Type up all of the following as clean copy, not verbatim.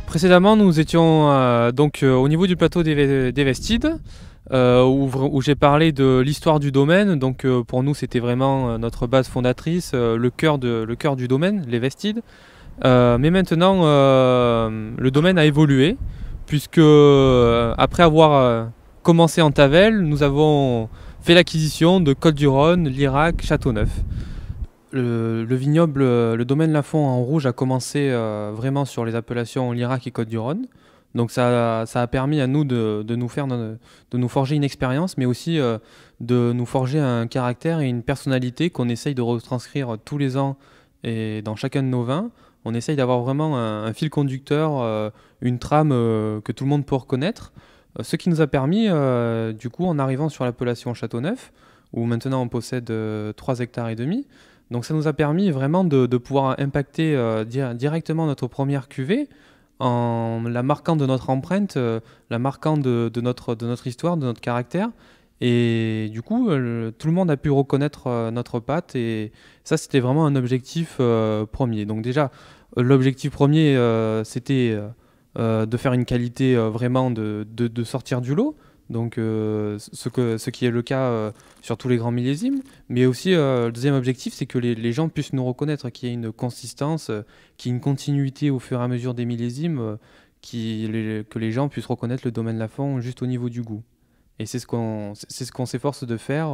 Précédemment, nous étions au niveau du plateau des Vestides, où j'ai parlé de l'histoire du domaine. Donc pour nous, c'était vraiment notre base fondatrice, le cœur du domaine, les Vestides. Mais maintenant, le domaine a évolué, puisque après avoir commencé en Tavel, nous avons fait l'acquisition de Côtes-du-Rhône, Lirac, Châteauneuf. Le vignoble, le domaine Lafon en rouge a commencé vraiment sur les appellations Lirac et Côtes-du-Rhône. Donc ça a permis à nous de nous forger une expérience, mais aussi de nous forger un caractère et une personnalité qu'on essaye de retranscrire tous les ans et dans chacun de nos vins. On essaye d'avoir vraiment un fil conducteur, une trame que tout le monde peut reconnaître. Ce qui nous a permis, du coup, en arrivant sur l'appellation Châteauneuf, où maintenant on possède 3 hectares et demi. Donc ça nous a permis vraiment de pouvoir impacter directement notre première cuvée en la marquant de notre empreinte, la marquant de notre histoire, de notre caractère. Et du coup, tout le monde a pu reconnaître notre patte et ça, c'était vraiment un objectif premier. Donc déjà, l'objectif premier, c'était de faire une qualité vraiment de sortir du lot. Donc ce qui est le cas sur tous les grands millésimes. Mais aussi, le deuxième objectif, c'est que les gens puissent nous reconnaître, qu'il y ait une consistance, qu'il y ait une continuité au fur et à mesure des millésimes, que les gens puissent reconnaître le domaine Lafon juste au niveau du goût. Et c'est ce qu'on s'efforce de faire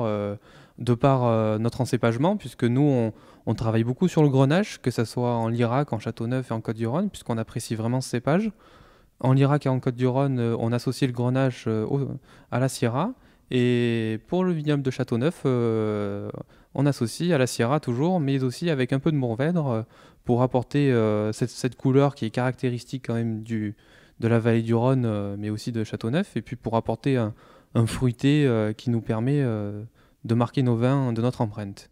de par notre encépagement, puisque nous, on travaille beaucoup sur le grenache, que ce soit en Lirac, en Châteauneuf et en Côtes-du-Rhône, puisqu'on apprécie vraiment ce cépage. En Lirac et en Côtes-du-Rhône, on associe le grenache à la Syrah. Et pour le vignoble de Châteauneuf, on associe à la Syrah toujours, mais aussi avec un peu de Mourvèdre pour apporter cette couleur qui est caractéristique quand même de la vallée du Rhône, mais aussi de Châteauneuf. Et puis pour apporter un fruité qui nous permet de marquer nos vins de notre empreinte.